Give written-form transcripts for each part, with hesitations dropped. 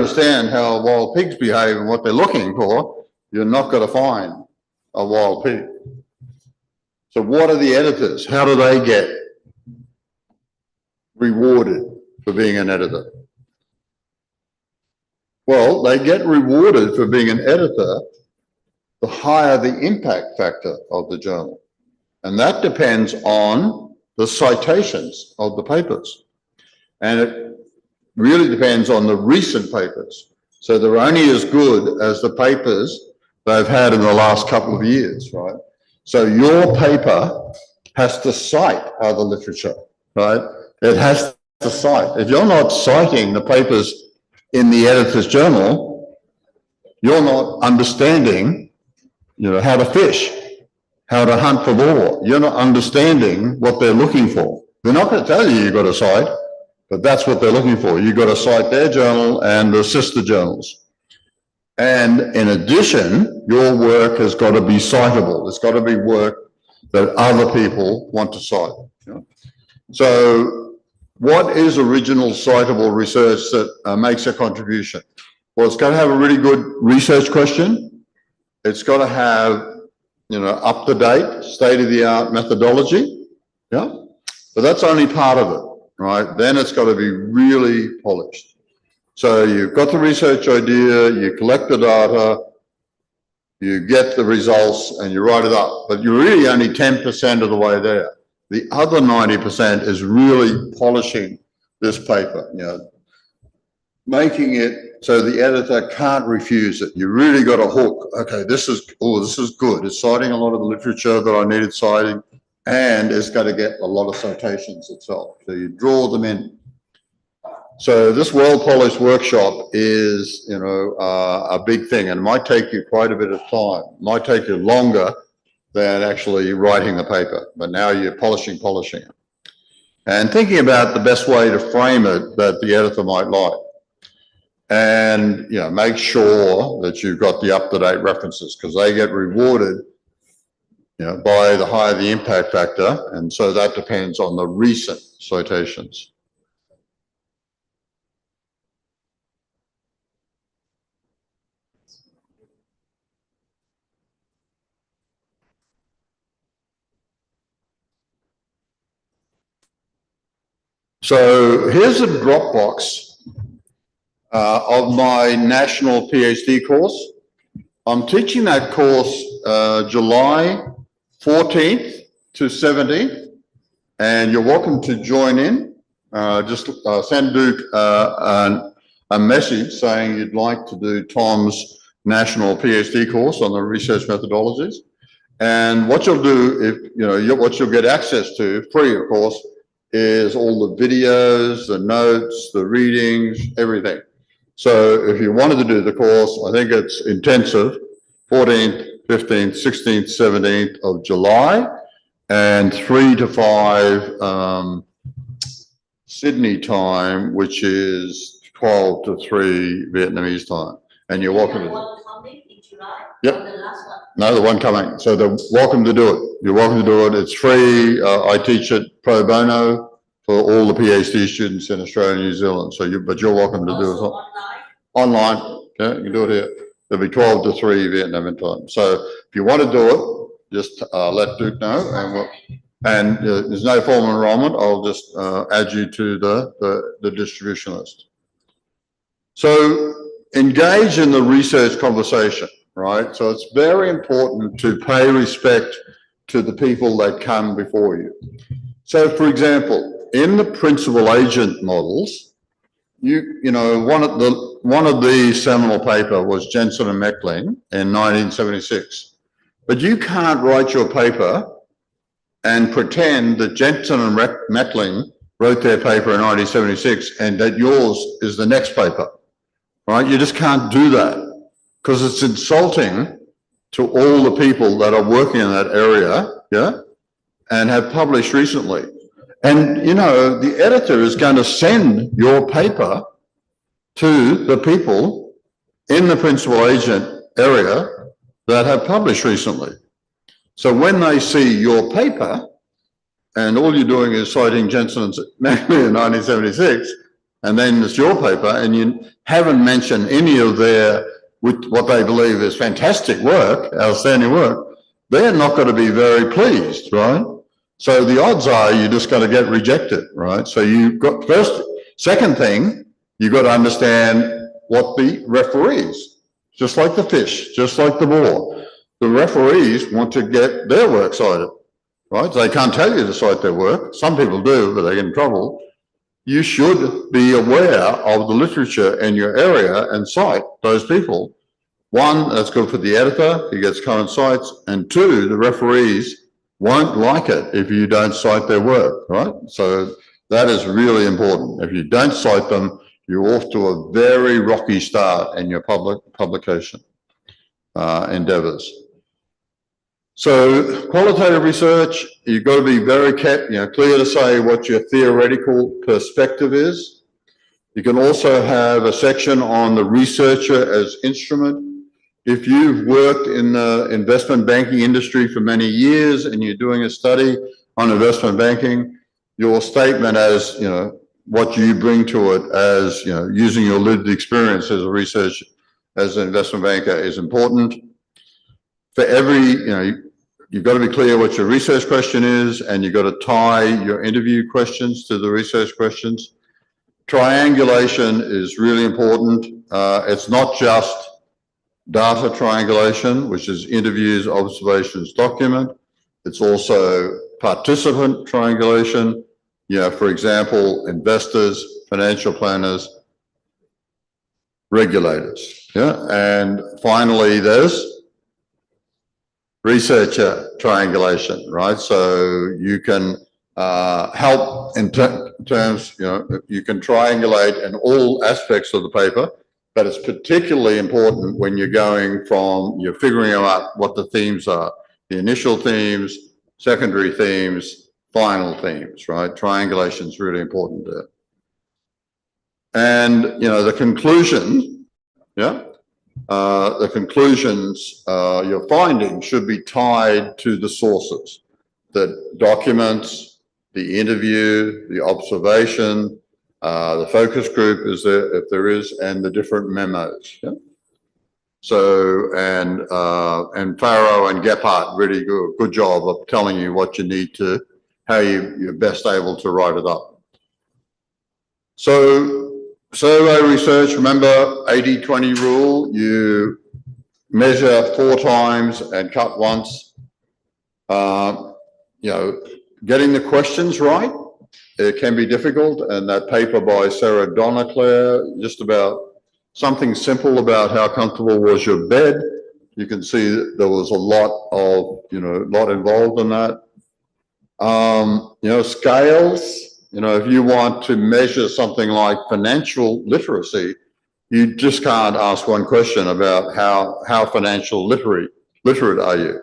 understand how wild pigs behave and what they're looking for, you're not going to find a wild pig. So what are the editors? How do they get rewarded for being an editor? Well, they get rewarded for being an editor the higher the impact factor of the journal. And that depends on the citations of the papers. And it really depends on the recent papers. So they're only as good as the papers they've had in the last couple of years, right? So your paper has to cite other literature, right? It has to cite. If you're not citing the papers in the editor's journal, you're not understanding, how to fish, how to hunt for law. You're not understanding what they're looking for. They're not going to tell you you've got to cite, but that's what they're looking for. You've got to cite their journal and the sister journals. And in addition, your work has got to be citable. It's got to be work that other people want to cite. So what is original citable research that makes a contribution? Well, it's got to have a really good research question. It's got to have, up-to-date, state-of-the-art methodology. Yeah, but that's only part of it, right? Then it's got to be really polished. So you've got the research idea, you collect the data, you get the results, and you write it up. But you're really only 10% of the way there. The other 90% is really polishing this paper, making it so the editor can't refuse it. You really got a hook. Okay, this is good. It's citing a lot of the literature that I needed citing, and it's got to get a lot of citations itself. So you draw them in. So this well-polished workshop is, a big thing, and it might take you quite a bit of time. It might take you longer than actually writing the paper, but now you're polishing it. And thinking about the best way to frame it that the editor might like. And, make sure that you've got the up-to-date references, because they get rewarded, by the higher the impact factor. And so that depends on the recent citations. So here's a Dropbox of my national PhD course. I'm teaching that course July 14th to 17th, and you're welcome to join in. Just send Duke a message saying you'd like to do Tom's national PhD course on the research methodologies. And what you'll do, what you'll get access to, free of course, is all the videos, the notes, the readings, everything. So if you wanted to do the course, I think it's intensive, 14th, 15th, 16th, 17th of July, and 3 to 5 Sydney time, which is 12 to 3 Vietnamese time. And you're welcome to one coming in July? Yep. The last one. No, the one coming. So they're welcome to do it. You're welcome to do it. It's free. I teach it pro bono for all the PhD students in Australia and New Zealand. So but you're welcome to do it. Online. Okay, you can do it here. It'll be 12 to 3 Vietnamese time. So if you want to do it, just let Duke know, and there's no formal enrollment. I'll just add you to the distribution list. So engage in the research conversation, right? So it's very important to pay respect to the people that come before you. So for example, in the principal agent models, one of the seminal paper was Jensen and Meckling in 1976. But you can't write your paper and pretend that Jensen and Meckling wrote their paper in 1976 and that yours is the next paper, right? You just can't do that because it's insulting to all the people that are working in that area, and have published recently. And, the editor is going to send your paper to the people in the principal agent area that have published recently. So when they see your paper and all you're doing is citing Jensen and Meckling in 1976, and then it's your paper, and you haven't mentioned any of their, with what they believe is fantastic work, outstanding work, they're not going to be very pleased, right? So the odds are you're just going to get rejected, right? So you've got second thing, you've got to understand what the referees, just like the fish, just like the boar, the referees want to get their work cited, right? They can't tell you to cite their work. Some people do, but they get in trouble. You should be aware of the literature in your area and cite those people. One, that's good for the editor, he gets current cites, and two, the referees won't like it if you don't cite their work, right? So that is really important. If you don't cite them, you're off to a very rocky start in your publication endeavors. So qualitative research, you've got to be very clear to say what your theoretical perspective is. You can also have a section on the researcher as instrument. If you've worked in the investment banking industry for many years and you're doing a study on investment banking, your statement as, what you bring to it as, using your lived experience as a researcher, as an investment banker is important. For every, you've got to be clear what your research question is, and you've got to tie your interview questions to the research questions. Triangulation is really important. It's not just data triangulation, which is interviews, observations, document. It's also participant triangulation. For example, investors, financial planners, regulators. And finally, there's researcher triangulation, right? So you can help in terms, you can triangulate in all aspects of the paper, but it's particularly important when you're you're figuring out what the themes are, the initial themes, secondary themes, final themes, right? Triangulation is really important there. And, the conclusion, the conclusions, your findings should be tied to the sources, the documents, the interview, the observation, the focus group is there, if there is, and the different memos. So, and Farrow and Gephardt really do a good job of telling you what you need to, how you're best able to write it up. So, survey research, remember 80-20 rule, you measure 4 times and cut once. Getting the questions right, it can be difficult, and that paper by Sarah Donaclair, just about something simple about how comfortable was your bed. You can see that there was a lot of, lot involved in that. Scales, if you want to measure something like financial literacy, you just can't ask one question about how financial literate are you.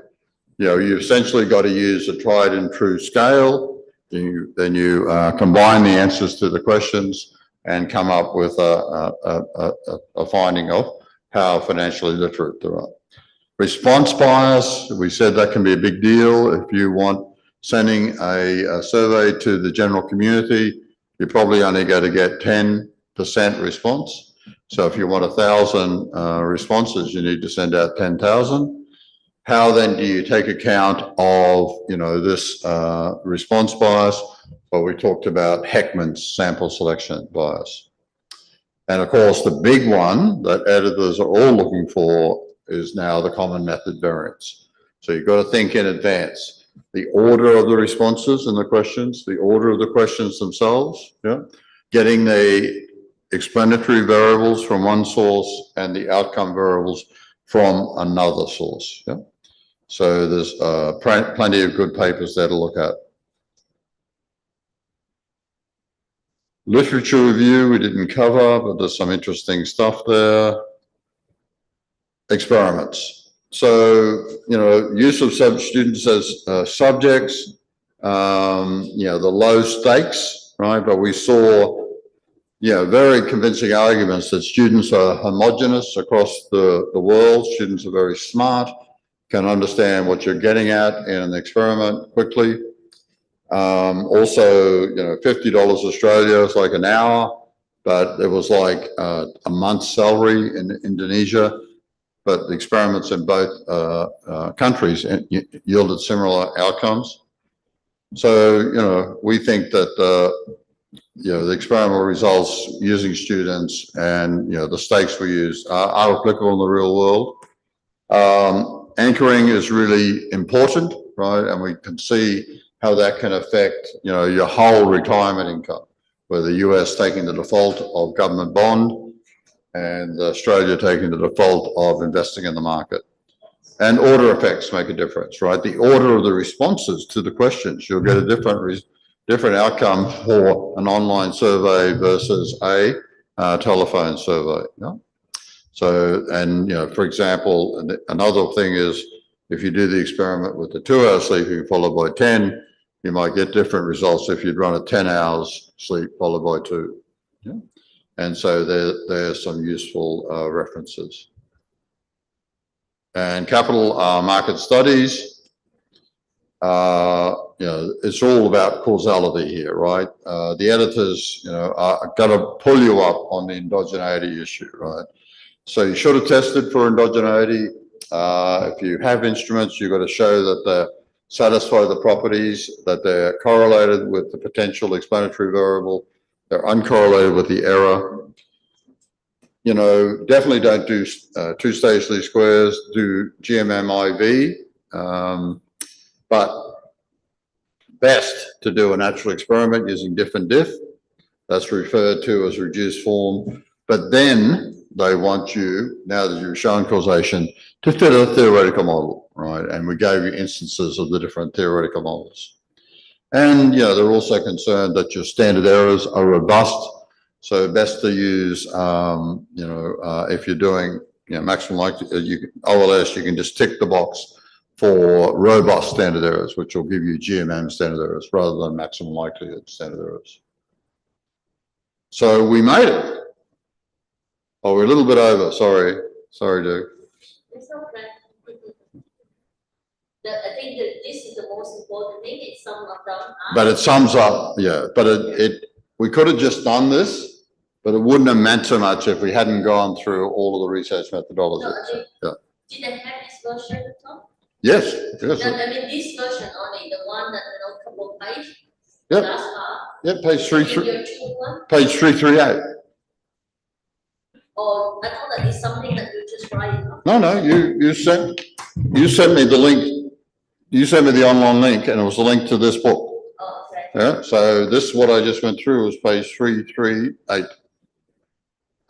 You essentially got to use a tried and true scale. Then you combine the answers to the questions and come up with a finding of how financially literate they are. Response bias, we said that can be a big deal. If you want sending a survey to the general community, you're probably only going to get 10% response. So if you want 1,000 responses, you need to send out 10,000. How then do you take account of, this response bias? Well, we talked about Heckman's sample selection bias. And of course, the big one that editors are all looking for is now the common method variance. So you've got to think in advance. The order of the responses and the questions, the order of the questions themselves, getting the explanatory variables from one source and the outcome variables from another source. So there's plenty of good papers there to look at. Literature review we didn't cover, but there's some interesting stuff there. Experiments. So, use of students as subjects, the low stakes, right? But we saw, very convincing arguments that students are homogenous across the world. Students are very smart, can understand what you're getting at in an experiment quickly. Also, $50 Australia is like an hour. but it was like a month's salary in Indonesia. But the experiments in both countries yielded similar outcomes. So, you know, we think that, you know, the experimental results using students and, you know, the stakes we use are applicable in the real world. Anchoring is really important, right? And we can see how that can affect, you know, your whole retirement income, where the US taking the default of government bond and Australia taking the default of investing in the market. And order effects make a difference, right? The order of the responses to the questions, you'll get a different outcome for an online survey versus a telephone survey. Yeah? So, and, you know, for example, another thing is if you do the experiment with the 2 hours sleeping followed by 10, you might get different results if you'd run a 10 hours sleep followed by 2. Yeah? And so there's some useful references. And capital market studies, you know, it's all about causality here, right? The editors, you know, are going to pull you up on the endogeneity issue, right? So you should have tested for endogeneity. If you have instruments, you've got to show that they satisfy the properties, that they're correlated with the potential explanatory variable, they're uncorrelated with the error. You know, definitely don't do two-stage least squares, do GMMIV, but best to do a natural experiment using diff and diff. That's referred to as reduced form. But then they want you, now that you've shown causation, to fit a theoretical model, right? And we gave you instances of the different theoretical models. And, you know, they're also concerned that your standard errors are robust. So best to use, you know, if you're doing, you know, maximum likelihood, OLS, you can just tick the box for robust standard errors, which will give you GMM standard errors rather than maximum likelihood standard errors. So we made it. Oh, we're a little bit over. Sorry, Duke. It's okay. I think that this is the most important thing. It sums up. But it sums up, yeah. But we could have just done this, but it wouldn't have meant so much if we hadn't gone through all of the research methodologies. No, did I have this version at all? Yes. Yes. No, I mean this version only, the one that, you know, couple pages. Yep. Last part. Yep. Page 338. Page 338. Oh, I thought that is something that you just write it up. No, you sent me the link. You sent me the online link, and it was a link to this book. Oh, okay. Yeah. So this is what I just went through was page 338.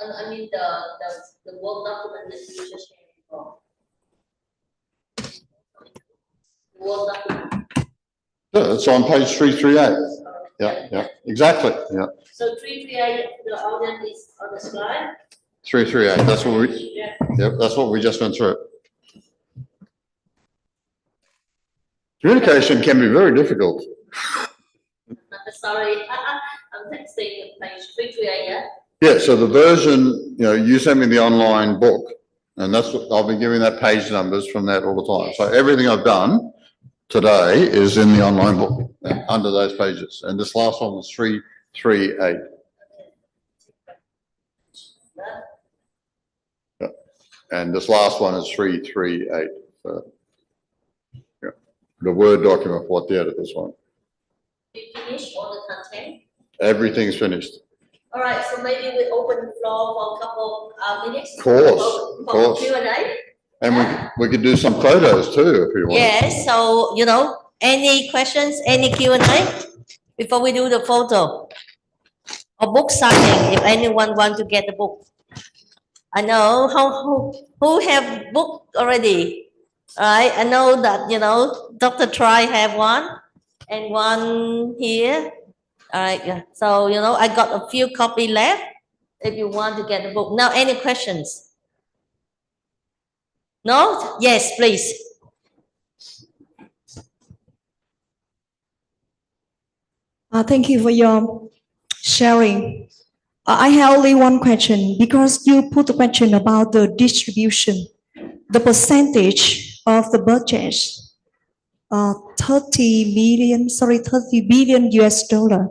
I mean the Word document that you just came from. The Word document. Yeah, it's on page 338. Yeah, exactly. Yeah. So 338, the audience is on the slide. 338. That's what we. Yeah. Yep, that's what we just went through. Communication can be very difficult. Sorry, I'm texting page 338. Yeah. Yeah. So the version, you know, you sent me the online book, and that's what I'll be giving that page numbers from that all the time. Yes. So everything I've done today is in the online book under those pages, and this last one was 338. Yeah. And this last one is 338. So, yeah. The Word document for what the editors want. You finished all the content? Everything's finished. All right, so maybe we open the floor for a couple minutes. Of course, for Q&A. And we could do some photos too, if you want. Yes, so, you know, any questions, any Q&A before we do the photo? Or book signing, if anyone want to get the book. I know who have book already, right? I know that, you know, Dr. Try have one and one here. All right, so, you know, I got a few copy left if you want to get the book. Now, any questions? No? Yes, please. Thank you for your sharing. I have only one question because you put a question about the distribution, the percentage of the budget, 30 billion US dollar.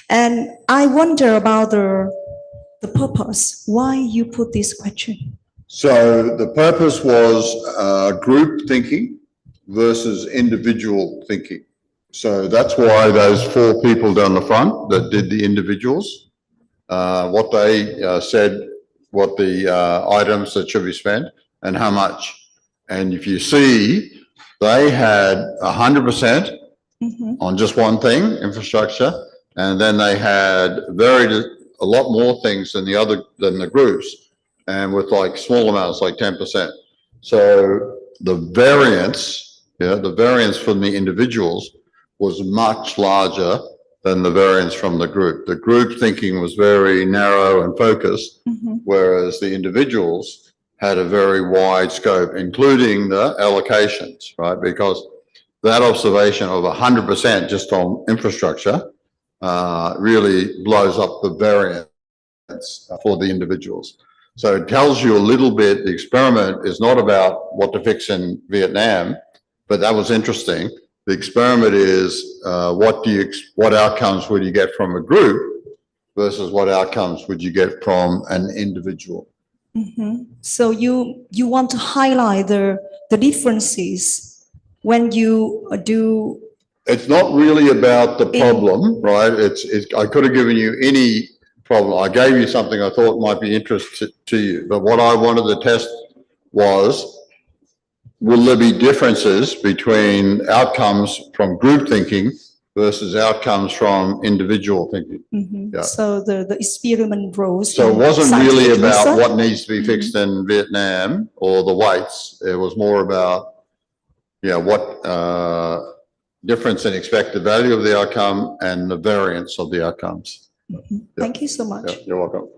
And I wonder about the the purpose, why you put this question? So the purpose was group thinking versus individual thinking. So that's why those 4 people down the front that did the individuals, what they said, what the items that should be spent and how much. And if you see, they had 100% on just one thing, infrastructure, and then they had a lot more things than the groups, and with like small amounts, like 10%. So the variance, the variance from the individuals was much larger than the variance from the group. The group thinking was very narrow and focused, whereas the individuals had a very wide scope, including the allocations, right? Because that observation of 100% just on infrastructure really blows up the variance for the individuals. So it tells you a little bit, the experiment is not about what to fix in Vietnam, but that was interesting. The experiment is what outcomes would you get from a group versus what outcomes would you get from an individual. So you want to highlight the differences when you do. It's not really about the problem, right? I could have given you any problem. I gave you something I thought might be interesting to you, but what I wanted to test was, will there be differences between outcomes from group thinking versus outcomes from individual thinking? Yeah. So the experiment rose. So it wasn't really about research. what needs to be fixed in Vietnam or the weights. It was more about, what difference in expected value of the outcome and the variance of the outcomes. Thank you so much. Yeah, you're welcome.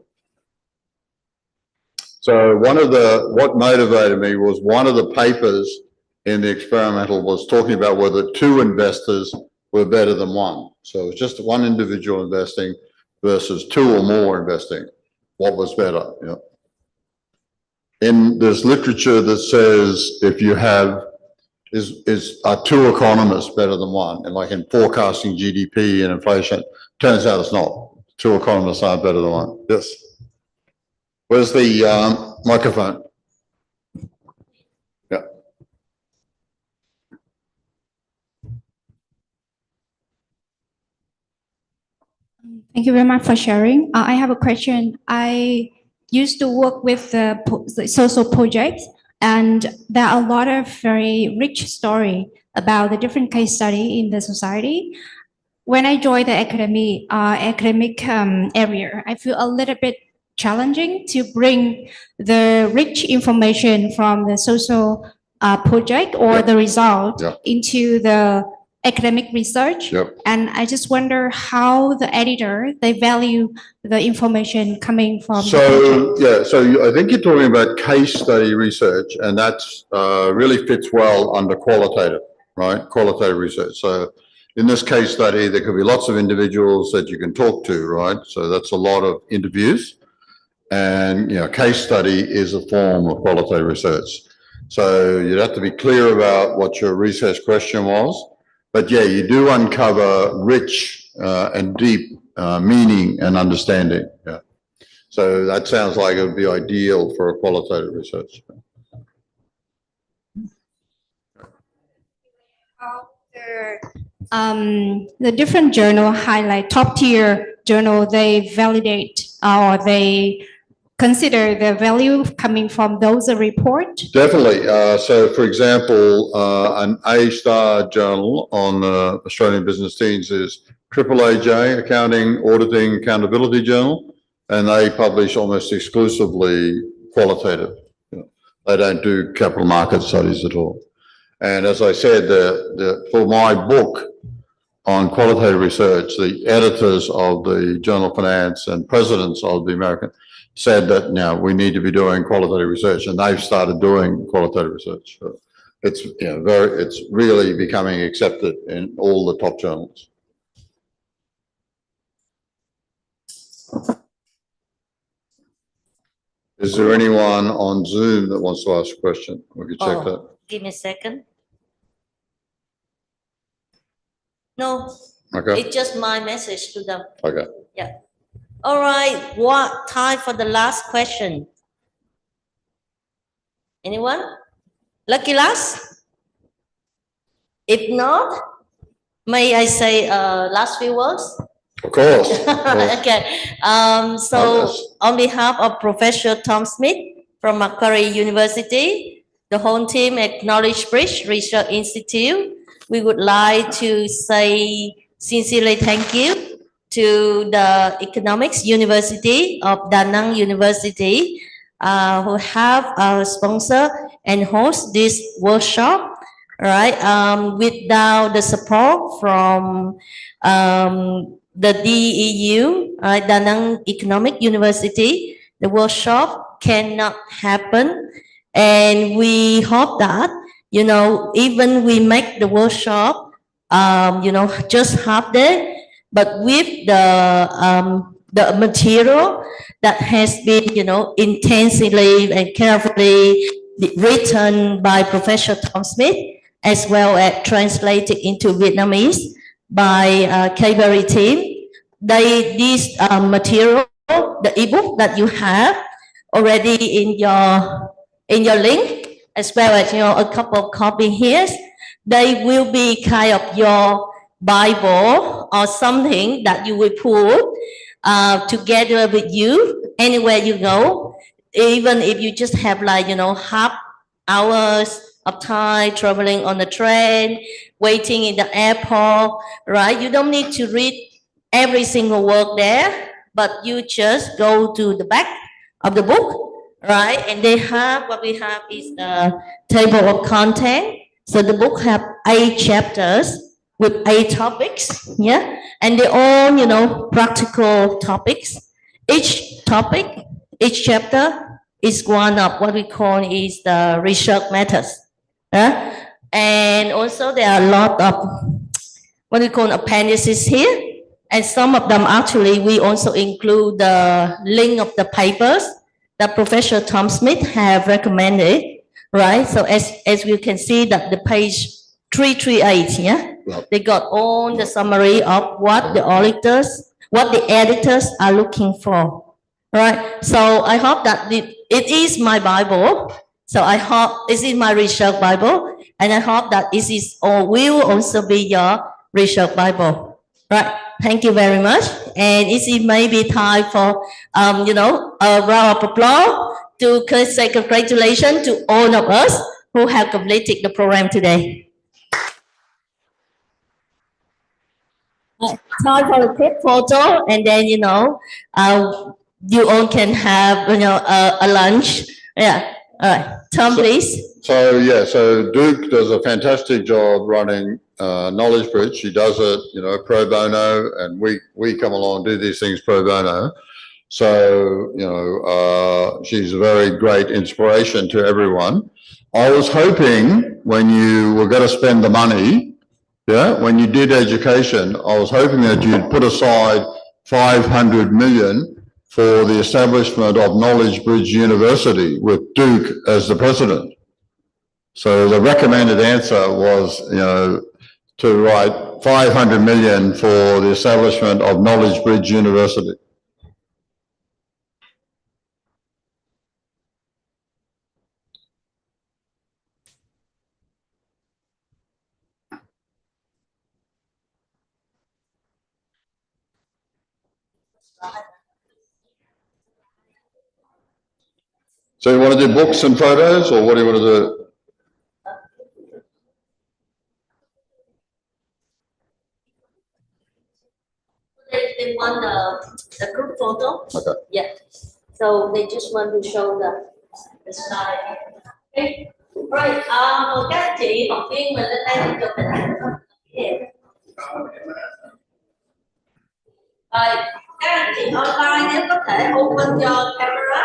So what motivated me was one of the papers in the experimental was talking about whether 2 investors were better than 1. So it's just 1 individual investing versus 2 or more investing. What was better? Yeah. In there's literature that says if you have are 2 economists better than 1, and like in forecasting GDP and inflation, turns out it's not. 2 economists aren't better than 1. Yes. Where's the microphone? Yeah. Thank you very much for sharing. I have a question. I used to work with the social projects, and there are a lot of very rich story about the different case study in the society. When I joined the academic area, I feel a little bit challenging to bring the rich information from the social project or the result into the academic research. And I just wonder how the editor, they value the information coming from the project. So I think you're talking about case study research, and that's really fits well under qualitative, right? Qualitative research. So in this case study, there could be lots of individuals that you can talk to, right? So that's a lot of interviews, and case study is a form of qualitative research. So you'd have to be clear about what your research question was. But yeah, you do uncover rich and deep meaning and understanding. Yeah. So that sounds like it would be ideal for a qualitative research. The different journal highlight top tier journal, they validate or they consider the value coming from those report? Definitely. So for example, an A-star journal on Australian business teams is AAAJ, Accounting, Auditing, Accountability Journal, and they publish almost exclusively qualitative. They don't do capital market studies at all. And as I said, for my book on qualitative research, the editors of the Journal of Finance and presidents of the American said that now we need to be doing qualitative research, and they've started doing qualitative research. So it's it's really becoming accepted in all the top journals. Is there anyone on Zoom that wants to ask a question? We could check that. Give me a second. No. Okay. It's just my message to them. Okay. Yeah. All right, what time for the last question? Anyone? Lucky last? If not, may I say last few words? Of course. Of course. Okay. So on behalf of Professor Tom Smith from Macquarie University, the whole team at Knowledge Bridge Research Institute, we would like to say sincerely thank you to the Economics University of Da Nang University, who have sponsor and host this workshop. Right. Without the support from the DEU, Da Nang Economic University, the workshop cannot happen. And we hope that, even we make the workshop, just half day, but with the material that has been, intensively and carefully written by Professor Tom Smith, as well as translated into Vietnamese by K-Berry team. This material, the ebook that you have already in your link, as well as a couple of copies here, they will be kind of your Bible or something that you will put together with you anywhere you go, even if you just have like half hours of time traveling on the train, waiting in the airport, right? You don't need to read every single word there, but you just go to the back of the book, right? And what we have is the table of content. So the book have 8 chapters with 8 topics, yeah? And they're all, practical topics. Each topic, each chapter is one of what we call is the research methods. And also there are a lot of what we call appendices here. And some of them actually, we also include the link of the papers that Professor Tom Smith have recommended, right? So as you can see that the page 338, yeah? They got all the summary of what the editors are looking for, right? So I hope that it is my Bible. So I hope this is my research Bible, and I hope that this is or will also be your research Bible, right? Thank you very much. And it may be time for, a round of applause to say congratulations to all of us who have completed the program today. Time for a quick photo, and then you all can have a lunch. Yeah. All right. Tom, please. So Duke does a fantastic job running Knowledge Bridge. She does it, pro bono, and we come along and do these things pro bono. So, she's a very great inspiration to everyone. I was hoping when you were going to spend the money, when you did education, I was hoping that you'd put aside 500 million for the establishment of Knowledge Bridge University with Duke as the president. So the recommended answer was, to write 500 million for the establishment of Knowledge Bridge University. So you want to do books and photos, or what do you want to do? They want the group photo. Okay. Yeah. So they just want to show the slide. Okay. Right. Các chị học viên mình lên đây thì chụp hình ảnh. Rồi, các anh chị online nếu có thể open your camera.